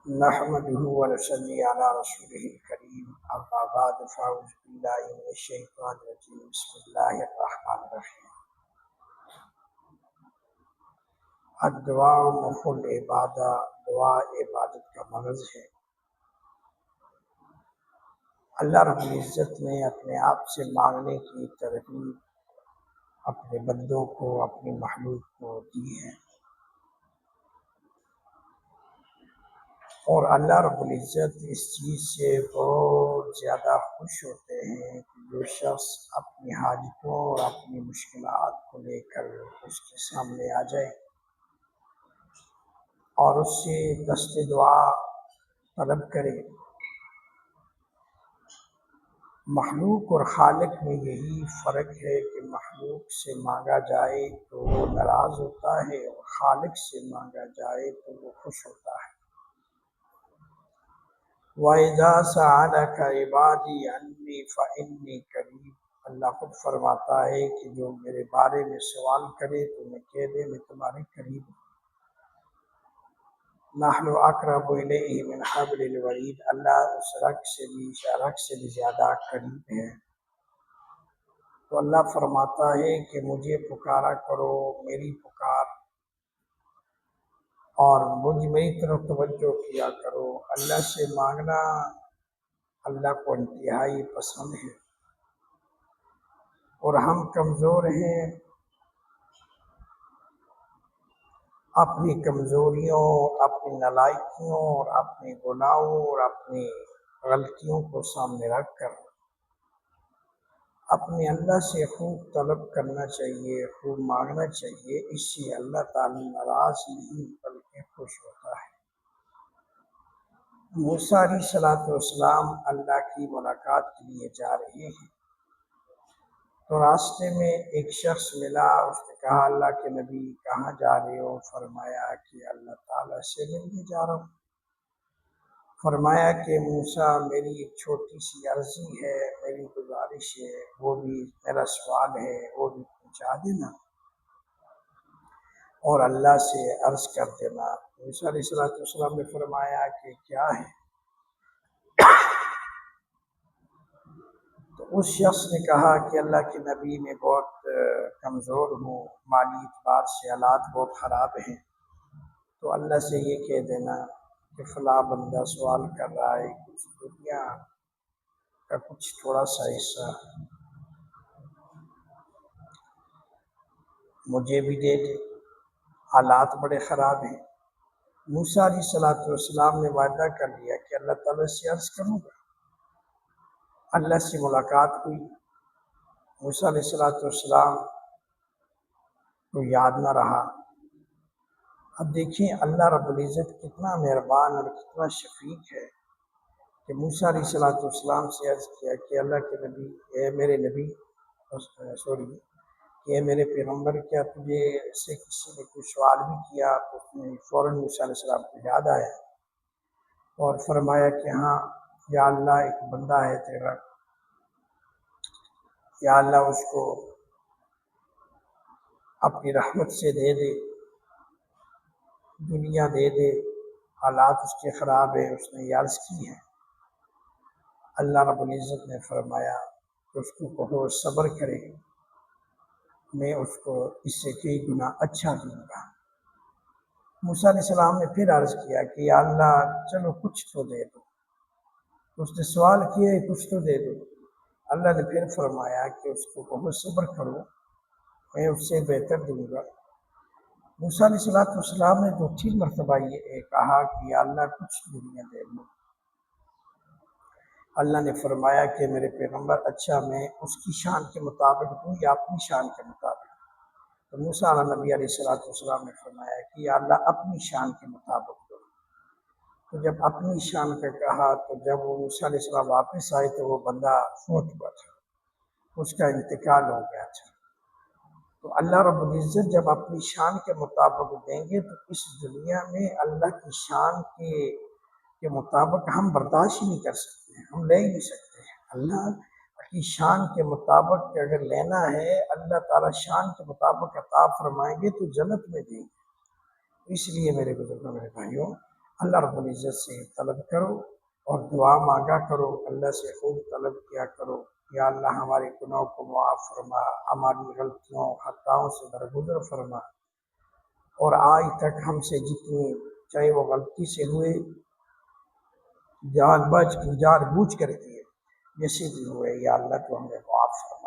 نحمده ونصلي على رسوله الكريم اما بعد فاعوذ بالله من الشیطان الرجیم بسم اللہ الرحمن الرحیم الدعاء مخ العبادہ دعا عبادت کا مغز ہے۔ اللہ رب العزت نے اپنے آپ سے مانگنے کی ترغیب اپنے بندوں کو اپنی مخلوق کو دی ہے، اور اللہ رب العزت اس چیز سے بہت زیادہ خوش ہوتے ہیں کہ جو شخص اپنی حاجتوں اور اپنی مشکلات کو لے کر اس کے سامنے آ جائے اور اس سے دست دعا طلب کرے۔ مخلوق اور خالق میں یہی فرق ہے کہ مخلوق سے مانگا جائے تو وہ ناراض ہوتا ہے اور خالق سے مانگا جائے تو وہ خوش ہوتا ہے۔ وَإِذَا سَأَلَكَ عِبَادِي عَنِّي فَإِنِّي قَرِيبٌ، اللہ خود فرماتا ہے کہ جو میرے بارے میں سوال کرے تو میں کہہ دے میں تمہارے قریب ہوں۔ نَحْنُ أَقْرَبُ إِلَيْهِ مِنْ حَبْلِ الْوَرِيدِ، اللہ اس رگ سے بھی زیادہ قریب ہے۔ تو اللہ فرماتا ہے کہ مجھے پکارا کرو، میری پکار اور میری طرف توجہ کیا کرو۔ اللہ سے مانگنا اللہ کو انتہائی پسند ہے، اور ہم کمزور ہیں، اپنی کمزوریوں، اپنی نالائکیوں اور اپنے گناہوں اور اپنی غلطیوں کو سامنے رکھ کر اپنے اللہ سے خوب طلب کرنا چاہیے، خوب مانگنا چاہیے۔ اس سے اللہ تعالی ناراض نہیں بلکہ خوش ہوتا ہے۔ موسیٰ علیہ السلام اللہ کی ملاقات کے لیے جا رہے ہیں، تو راستے میں ایک شخص ملا، اس نے کہا اللہ کے نبی کہاں جا رہے ہو؟ فرمایا کہ اللہ تعالیٰ سے ملنے جا رہا ہوں۔ فرمایا کہ موسیٰ میری ایک چھوٹی سی عرضی ہے، میری گزارش ہے، وہ بھی میرا سوال ہے، وہ بھی پہنچا دینا اور اللہ سے عرض کر دینا۔ موسیٰ علیہ السلام نے فرمایا کہ کیا ہے؟ تو اس شخص نے کہا کہ اللہ کے نبی میں بہت کمزور ہوں، مالی اعتبار سے حالات بہت خراب ہیں، تو اللہ سے یہ کہہ دینا کہ فلاں بندہ سوال کر رہا ہے، کچھ دنیا کا کچھ تھوڑا سا حصہ مجھے بھی دے دے، حالات بڑے خراب ہیں۔ موسیٰ علیہ السلام نے وعدہ کر لیا کہ اللہ تعالیٰ سے عرض کروں گا۔ اللہ سے ملاقات ہوئی، موسیٰ علیہ السلام کو یاد نہ رہا۔ اب دیکھیں اللہ رب العزت کتنا مہربان اور کتنا شفیق ہے کہ موسیٰ علیہ السلام سے عرض کیا کہ اللہ کے نبی، اے میرے نبی، کہ اے میرے پیغمبر، کیا تجھے سے کسی نے کوئی سوال بھی کیا؟ تو اس نے فوراً موسیٰ علیہ السلام کو یاد آیا اور فرمایا کہ ہاں یا اللہ، ایک بندہ ہے تیرا، یا اللہ اس کو اپنی رحمت سے دے دے، دنیا دے دے، حالات اس کے خراب ہیں۔ اس نے یہ عرض کی ہے۔ اللہ رب العزت نے فرمایا کہ اس کو کہو صبر کرے، میں اس کو اس سے کئی گنا اچھا دوں گا۔ موسیٰ علیہ السلام نے پھر عرض کیا کہ یا اللہ چلو کچھ تو دے دو، اس نے سوال کیا ہے کچھ تو دے دو۔ اللہ نے پھر فرمایا کہ اس کو کہو صبر کرو، میں اس سے بہتر دوں گا۔ موسیٰ علیہ السلام نے 2-3 مرتبہ یہ کہا کہ یا اللہ کچھ دنیا دے دو۔ اللہ نے فرمایا کہ میرے پیغمبر اچھا میں اس کی شان کے مطابق دوں یا اپنی شان کے مطابق؟ تو موسیٰ نبی علیہ السلام نے فرمایا کہ یا اللہ اپنی شان کے مطابق دو۔ تو جب اپنی شان کا کہا تو جب وہ موسیٰ علیہ السلام واپس آئے تو وہ بندہ فوت ہوا تھا، اس کا انتقال ہو گیا تھا۔ تو اللہ رب العزت جب اپنی شان کے مطابق دیں گے تو اس دنیا میں اللہ کی شان کے مطابق ہم برداشت ہی نہیں کر سکتے، ہم لے ہی نہیں سکتے۔ اللہ کی شان کے مطابق اگر لینا ہے، اللہ تعالیٰ شان کے مطابق عطا فرمائیں گے تو جنت میں دیں گے۔ اس لیے میرے بزرگوں، میرے بھائیوں، اللہ رب العزت سے طلب کرو اور دعا مانگا کرو، اللہ سے خوب طلب کیا کرو، یا اللہ ہمارے گناہوں کو معاف فرما، ہماری غلطیوں خطاؤں سے درگزر فرما، اور آج تک ہم سے جتنی چاہے وہ غلطی سے ہوئے، جان بوجھ کر کیے، جیسے بھی ہوئے، یا اللہ تو ہمیں معاف فرما۔